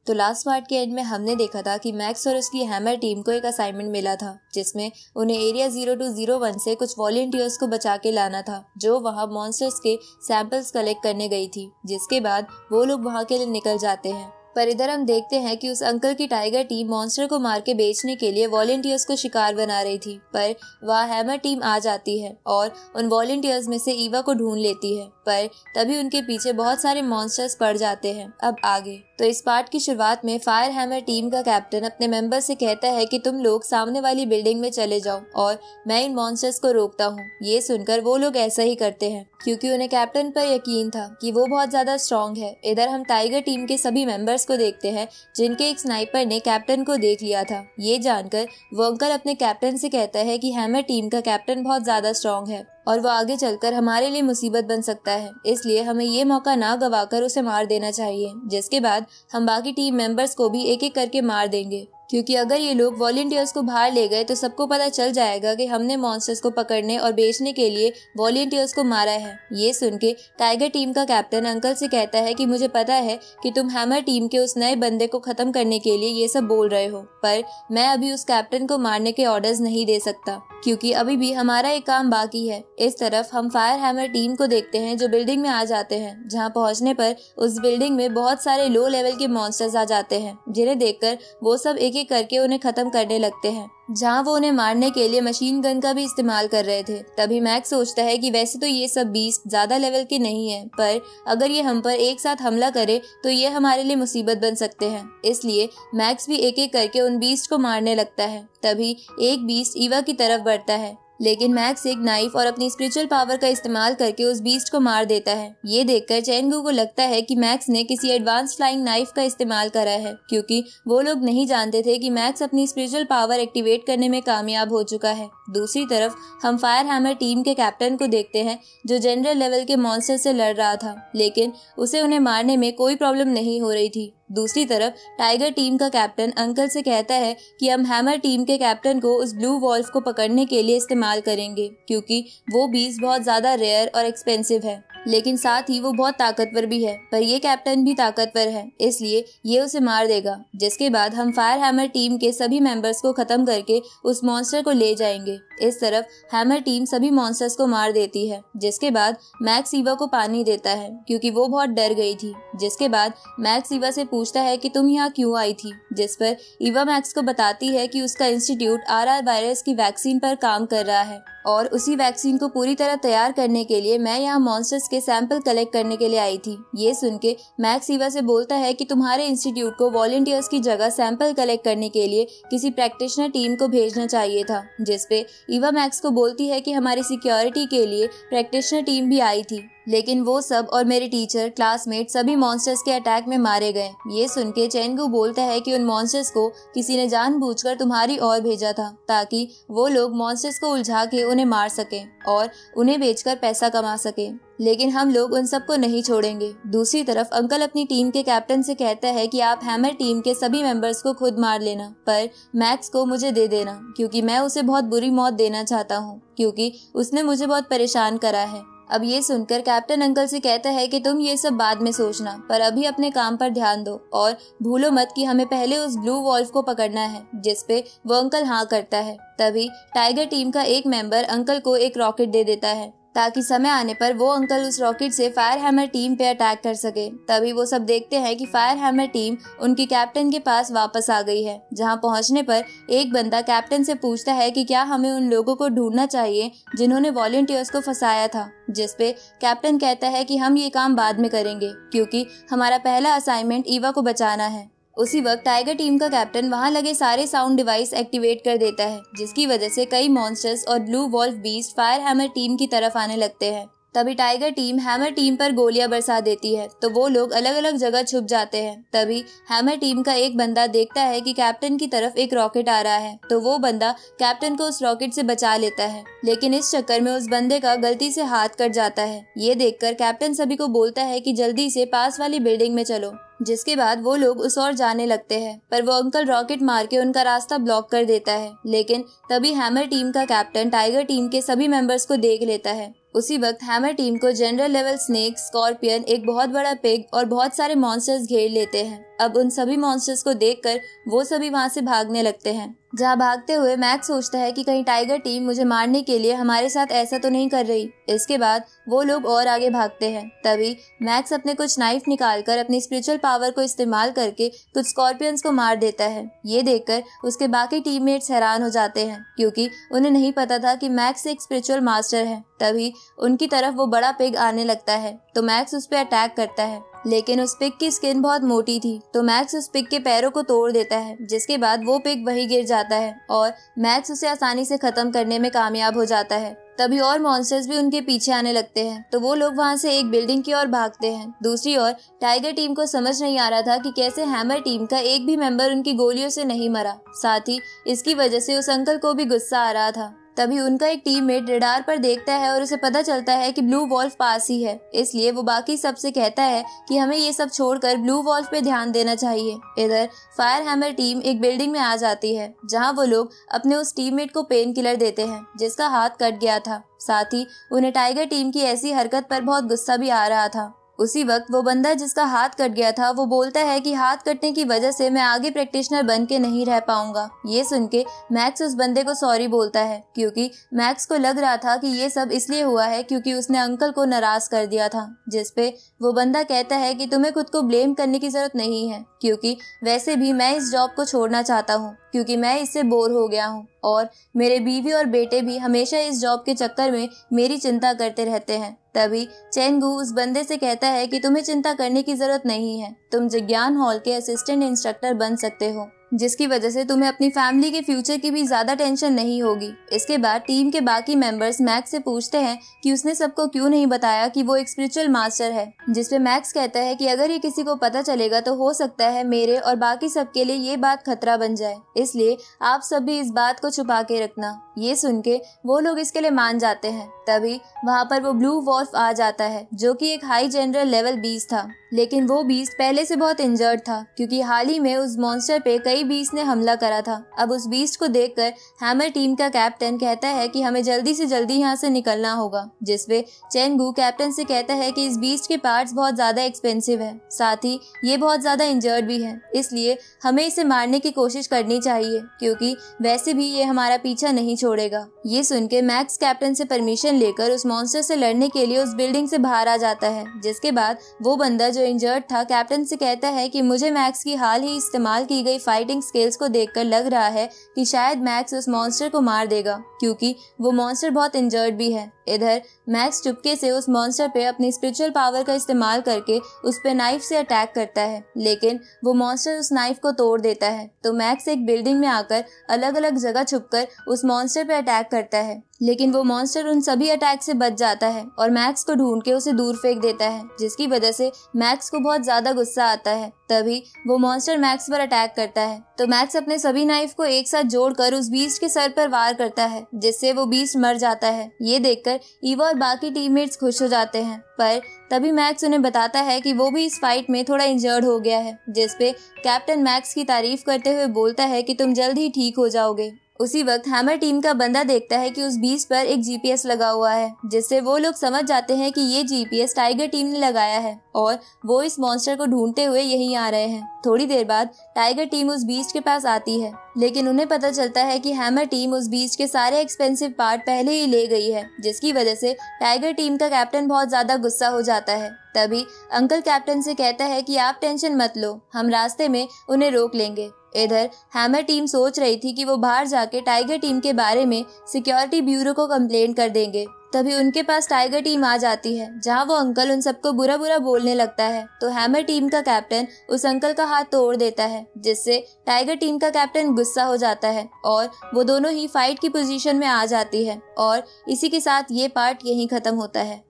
तो last part के and में हमने देखा था कि मैक्स और उसकी हैमर टीम को एक असाइनमेंट मिला था जिसमें उन्हें एरिया 0201 से कुछ वॉलंटियर्स को बचा के लाना था जो वहां मॉन्स्टर्स के सैंपल्स कलेक्ट करने गई थी, जिसके बाद वो लोग वहां के लिए निकल जाते हैं। पर इधर हम देखते हैं कि उस अंकल की टाइगर टीम मॉन्स्टर को मार के बेचने के लिए वॉलंटियर्स को शिकार बना रही थी, पर वह हैमर टीम आ जाती है और उन वॉलंटियर्स में से ईवा को ढूंढ लेती है, पर तभी उनके पीछे बहुत सारे मॉन्स्टर्स पड़ जाते हैं। अब आगे तो इस पार्ट की शुरुआत में फायर हैमर टीम का कैप्टन अपने मेंबर से कहता है कि तुम लोग सामने वाली बिल्डिंग में चले जाओ और मैं इन मॉन्स्टर्स को रोकता हूँ। ये सुनकर वो लोग ऐसा ही करते हैं क्योंकि उन्हें कैप्टन पर यकीन था कि वो बहुत ज्यादा स्ट्रांग है। इधर हम टाइगर टीम के सभी मेंबर्स को देखते हैं जिनके एक स्नाइपर ने कैप्टन को देख लिया था। ये जानकर वो अंकल अपने कैप्टन से कहता है कि हैमर टीम का कैप्टन बहुत ज्यादा स्ट्रांग है और वो आगे चलकर हमारे लिए मुसीबत बन सकता है, इसलिए हमें ये मौका ना गवाकर उसे मार देना चाहिए। जिसके बाद हम बाकी टीम मेंबर्स को भी एक एक करके मार देंगे क्योंकि अगर ये लोग वॉलंटियर्स को बाहर ले गए तो सबको पता चल जाएगा कि हमने मॉन्स्टर्स को पकड़ने और बेचने के लिए वॉलंटियर्स को मारा है। ये सुन के टाइगर टीम का कैप्टन अंकल से कहता है कि मुझे पता है कि तुम हैमर टीम के उस नए बंदे को खत्म करने के लिए ये सब बोल रहे हो, पर मैं अभी उस कैप्टन को मारने के ऑर्डर्स नहीं दे सकता क्योंकि अभी भी हमारा एक काम बाकी है। इस तरफ हम फायर हैमर टीम को देखते हैं जो बिल्डिंग में आ जाते हैं, जहां पहुंचने पर उस बिल्डिंग में बहुत सारे लो लेवल के मॉन्स्टर्स आ जाते हैं जिन्हें देखकर वो सब एक एक करके उन्हें खत्म करने लगते हैं, जहां वो उन्हें मारने के लिए मशीन गन का भी इस्तेमाल कर रहे थे। तभी मैक्स सोचता है कि वैसे तो ये सब बीस्ट ज्यादा लेवल के नहीं है, पर अगर ये हम पर एक साथ हमला करे तो ये हमारे लिए मुसीबत बन सकते हैं, इसलिए मैक्स भी एक एक करके उन बीस्ट को मारने लगता है। तभी एक बीस्ट ईवा की तरफ बढ़ता है, लेकिन मैक्स एक नाइफ और अपनी स्पिरिचुअल पावर का इस्तेमाल करके उस बीस्ट को मार देता है। ये देखकर चेंगू को लगता है कि मैक्स ने किसी एडवांस फ्लाइंग नाइफ का इस्तेमाल करा है क्योंकि वो लोग नहीं जानते थे कि मैक्स अपनी स्पिरिचुअल पावर एक्टिवेट करने में कामयाब हो चुका है। दूसरी तरफ हम फायर हैमर टीम के कैप्टन को देखते हैं जो जनरल लेवल के मॉन्स्टर से लड़ रहा था, लेकिन उसे उन्हें मारने में कोई प्रॉब्लम नहीं हो रही थी। दूसरी तरफ टाइगर टीम का कैप्टन अंकल से कहता है कि हम हैमर टीम के कैप्टन को उस ब्लू वॉल्फ को पकड़ने के लिए इस्तेमाल करेंगे क्योंकि वो बीस्ट बहुत ज्यादा रेयर और एक्सपेंसिव है, लेकिन साथ ही वो बहुत ताकतवर भी है। पर ये कैप्टन भी ताकतवर है, इसलिए ये उसे मार देगा। जिसके बाद हम फायर हैमर टीम के सभी मेंबर्स को खत्म करके उस मॉन्स्टर को ले जाएंगे। इस तरफ हैमर टीम सभी मॉन्स्टर्स को मार देती है। जिसके बाद मैक्स ईवा को पानी देता है क्योंकि वो बहुत डर गई थी। जिसके बाद मैक्स ईवा से पूछता है कि तुम यहाँ क्यों आई थी, जिस पर ईवा मैक्स को बताती है कि उसका इंस्टीट्यूट आरआर वायरस की वैक्सीन पर काम कर रहा है और उसी वैक्सीन को पूरी तरह तैयार करने के लिए मैं यहाँ मॉन्स्टर्स के सैंपल कलेक्ट करने के लिए आई थी। ये सुन के मैक्स ईवा से बोलता है कि तुम्हारे इंस्टीट्यूट को वॉलंटियर्स की जगह सैंपल कलेक्ट करने के लिए किसी प्रैक्टिशनर टीम को भेजना चाहिए था, जिसपे ईवा मैक्स को बोलती है कि हमारी सिक्योरिटी के लिए प्रैक्टिशनर टीम भी आई थी, लेकिन वो सब और मेरे टीचर क्लासमेट सभी मॉन्स्टर्स के अटैक में मारे गए। ये सुन के चेंगू बोलता है कि उन मॉन्स्टर्स को किसी ने जानबूझकर तुम्हारी ओर भेजा था ताकि वो लोग मॉन्स्टर्स को उलझा के उन्हें मार सके और उन्हें बेचकर पैसा कमा सके, लेकिन हम लोग उन सबको नहीं छोड़ेंगे। दूसरी तरफ अंकल अपनी टीम के कैप्टन से कहता है कि आप हैमर टीम के सभी मेंबर्स को खुद मार लेना, पर मैक्स को मुझे दे देना क्योंकि मैं उसे बहुत बुरी मौत देना चाहता हूँ क्योंकि उसने मुझे बहुत परेशान करा है। अब ये सुनकर कैप्टन अंकल से कहता है कि तुम ये सब बाद में सोचना, पर अभी अपने काम पर ध्यान दो और भूलो मत कि हमें पहले उस ब्लू वॉल्फ को पकड़ना है, जिसपे वो अंकल हाँ करता है। तभी टाइगर टीम का एक मेंबर अंकल को एक रॉकेट दे देता है ताकि समय आने पर वो अंकल उस रॉकेट से फायर हैमर टीम पे अटैक कर सके। तभी वो सब देखते हैं कि फायर हैमर टीम उनकी कैप्टन के पास वापस आ गई है। जहां पहुंचने पर एक बंदा कैप्टन से पूछता है कि क्या हमें उन लोगों को ढूंढना चाहिए जिन्होंने वॉलंटियर्स को फंसाया था, जिसपे कैप्टन कहता है कि हम ये काम बाद में करेंगे क्योंकि हमारा पहला असाइनमेंट ईवा को बचाना है। उसी वक्त टाइगर टीम का कैप्टन वहां लगे सारे साउंड डिवाइस एक्टिवेट कर देता है, जिसकी वजह से कई मॉन्स्टर्स और blue wolf beast fire hammer team की तरफ आने लगते हैं। तभी टाइगर टीम हैमर टीम पर गोलियां बरसा देती है तो वो लोग अलग अलग जगह छुप जाते हैं। तभी हैमर टीम का एक बंदा देखता है कि कैप्टन की तरफ एक रॉकेट आ रहा है तो वो बंदा कैप्टन को उस रॉकेट से बचा लेता है, लेकिन इस चक्कर में उस बंदे का गलती से हाथ कट जाता है। ये देखकर कैप्टन सभी को बोलता है कि जल्दी से पास वाली बिल्डिंग में चलो। जिसके बाद वो लोग उस ओर जाने लगते हैं, पर वो अंकल रॉकेट मार के उनका रास्ता ब्लॉक कर देता है। लेकिन तभी हैमर टीम का कैप्टन टाइगर टीम के सभी मेंबर्स को देख लेता है। उसी वक्त हैमर टीम को जनरल लेवल स्नेक, स्कॉर्पियन, एक बहुत बड़ा पिग और बहुत सारे मॉन्स्टर्स घेर लेते हैं अब उन सभी मॉन्स्टर्स को देखकर वो सभी वहाँ से भागने लगते हैं। जहाँ भागते हुए मैक्स सोचता है कि कहीं टाइगर टीम मुझे मारने के लिए हमारे साथ ऐसा तो नहीं कर रही। इसके बाद वो लोग और आगे भागते हैं। तभी मैक्स अपने कुछ नाइफ निकालकर अपनी स्पिरिचुअल पावर को इस्तेमाल करके कुछ स्कॉर्पियंस को मार देता है। ये देखकर उसके बाकी टीममेट्स हैरान हो जाते हैं, क्योंकि उन्हें नहीं पता था कि मैक्स एक स्पिरिचुअल मास्टर है। तभी उनकी तरफ वो बड़ा पिग आने लगता है, तो मैक्स उस पर अटैक करता है, लेकिन उस पिग की स्किन बहुत मोटी थी, तो मैक्स उस पिग के पैरों को तोड़ देता है, जिसके बाद वो पिग वहीं गिर जाता है और मैक्स उसे आसानी से खत्म करने में कामयाब हो जाता है। तभी और मॉन्स्टर्स भी उनके पीछे आने लगते हैं, तो वो लोग वहां से एक बिल्डिंग की ओर भागते हैं। दूसरी ओर टाइगर टीम को समझ नहीं आ रहा था कि कैसे हैमर टीम का एक भी मेंबर उनकी गोलियों से नहीं मरा। साथ ही इसकी वजह से उस अंकल को भी गुस्सा आ रहा था। तभी उनका एक टीममेट रडार पर देखता है और उसे पता चलता है कि ब्लू वॉल्फ पास ही है। इसलिए वो बाकी सबसे कहता है कि हमें ये सब छोड़कर ब्लू वॉल्फ पे ध्यान देना चाहिए। इधर फायर हैमर टीम एक बिल्डिंग में आ जाती है, जहां वो लोग अपने उस टीममेट को पेन किलर देते हैं जिसका हाथ कट गया था। साथ ही उन्हें टाइगर टीम की ऐसी हरकत पर बहुत गुस्सा भी आ रहा था। उसी वक्त वो बंदा जिसका हाथ कट गया था वो बोलता है कि हाथ कटने की वजह से मैं आगे प्रैक्टिशनर बन के नहीं रह पाऊंगा। ये सुन के मैक्स उस बंदे को सॉरी बोलता है, क्योंकि मैक्स को लग रहा था कि ये सब इसलिए हुआ है क्योंकि उसने अंकल को नाराज कर दिया था। जिसपे वो बंदा कहता है कि तुम्हें खुद को ब्लेम करने की जरूरत नहीं है, क्योंकि वैसे भी मैं इस जॉब को छोड़ना चाहता हूँ, क्योंकि मैं इससे बोर हो गया हूँ और मेरे बीवी और बेटे भी हमेशा इस जॉब के चक्कर में मेरी चिंता करते रहते हैं। तभी चेंगू उस बंदे से कहता है कि तुम्हें चिंता करने की जरूरत नहीं है, तुम जिज्ञान हॉल के असिस्टेंट इंस्ट्रक्टर बन सकते हो, जिसकी वजह से तुम्हें अपनी फैमिली के फ्यूचर की भी ज्यादा टेंशन नहीं होगी। इसके बाद टीम के बाकी मेंबर्स मैक्स से पूछते हैं कि उसने सबको क्यों नहीं बताया कि वो एक स्पिरिचुअल मास्टर है, जिसपे मैक्स कहता है कि अगर ये किसी को पता चलेगा तो हो सकता है मेरे और बाकी सबके लिए ये बात खतरा बन जाए, इसलिए आप सब भी इस बात को छुपा के रखना। ये सुन के वो लोग इसके लिए मान जाते हैं। तभी वहाँ पर वो ब्लू वॉल्फ आ जाता है, जो कि एक हाई जनरल लेवल बीस्ट था, लेकिन वो बीस्ट पहले से बहुत इंजर्ड था, क्योंकि हाल ही में उस मॉन्स्टर पे कई बीस्ट ने हमला करा था। अब उस बीस्ट को देखकर हैमर टीम का कैप्टन कहता है कि हमें जल्दी से जल्दी यहाँ से निकलना होगा, जिसपे चेंगू कैप्टन से कहता है कि इस बीस्ट के पार्ट्स बहुत ज्यादा एक्सपेंसिव है, साथ ही ये बहुत ज्यादा इंजर्ड भी है, इसलिए हमें इसे मारने की कोशिश करनी चाहिए, क्योंकि वैसे भी ये हमारा पीछा नहीं छोड़ेगा। ये सुन के मैक्स कैप्टन से परमिशन लेकर उस मॉन्स्टर से लड़ने के लिए उस बिल्डिंग से बाहर आ जाता है। जिसके बाद वो बंदा जो इंजर्ड था कैप्टन से कहता है कि मुझे मैक्स की हाल ही इस्तेमाल की गई फाइटिंग स्किल्स को देखकर लग रहा है कि शायद मैक्स उस मॉन्स्टर को मार देगा, क्योंकि वो मॉन्स्टर बहुत इंजर्ड भी है। इधर मैक्स चुपके से उस मॉन्स्टर पे अपनी स्पिरिचुअल पावर का इस्तेमाल करके उस पे नाइफ से अटैक करता है, लेकिन वो मॉन्स्टर उस नाइफ को तोड़ देता है। तो मैक्स एक बिल्डिंग में आकर अलग अलग जगह छुपकर उस मॉन्स्टर पे अटैक करता है, लेकिन वो मॉन्स्टर उन सभी अटैक से बच जाता है और मैक्स को ढूंढ के उसे दूर फेंक देता है, जिसकी वजह से मैक्स को बहुत ज्यादा गुस्सा आता है। तभी वो मॉन्स्टर मैक्स पर अटैक करता है, तो मैक्स अपने सभी नाइफ को एक साथ जोड़कर उस बीस्ट के सर पर वार करता है, जिससे वो बीस्ट मर जाता है। ये देखकर ईवा और बाकी टीममेट्स खुश हो जाते हैं, पर तभी मैक्स उन्हें बताता है कि वो भी इस फाइट में थोड़ा इंजर्ड हो गया है, जिसपे कैप्टन मैक्स की तारीफ करते हुए बोलता है कि तुम जल्द ही ठीक हो जाओगे। उसी वक्त हैमर टीम का बंदा देखता है कि उस बीस्ट पर एक जीपीएस लगा हुआ है, जिससे वो लोग समझ जाते हैं कि ये जीपीएस टाइगर टीम ने लगाया है और वो इस मॉन्स्टर को ढूंढते हुए यहीं आ रहे हैं। थोड़ी देर बाद टाइगर टीम उस बीस्ट के पास आती है, लेकिन उन्हें पता चलता है कि हैमर टीम उस बीस्ट के सारे एक्सपेंसिव पार्ट पहले ही ले गई है, जिसकी वजह से टाइगर टीम का कैप्टन बहुत ज्यादा गुस्सा हो जाता है। तभी अंकल कैप्टन से कहता है कि आप टेंशन मत लो, हम रास्ते में उन्हें रोक लेंगे। इधर हैमर टीम सोच रही थी कि वो बाहर जाके टाइगर टीम के बारे में सिक्योरिटी ब्यूरो को कंप्लेंट कर देंगे। तभी उनके पास टाइगर टीम आ जाती है, जहां वो अंकल उन सबको बुरा बुरा बोलने लगता है। तो हैमर टीम का कैप्टन उस अंकल का हाथ तोड़ देता है, जिससे टाइगर टीम का कैप्टन गुस्सा हो जाता है और वो दोनों ही फाइट की पोजीशन में आ जाती है। और इसी के साथ ये पार्ट यहीं खत्म होता है।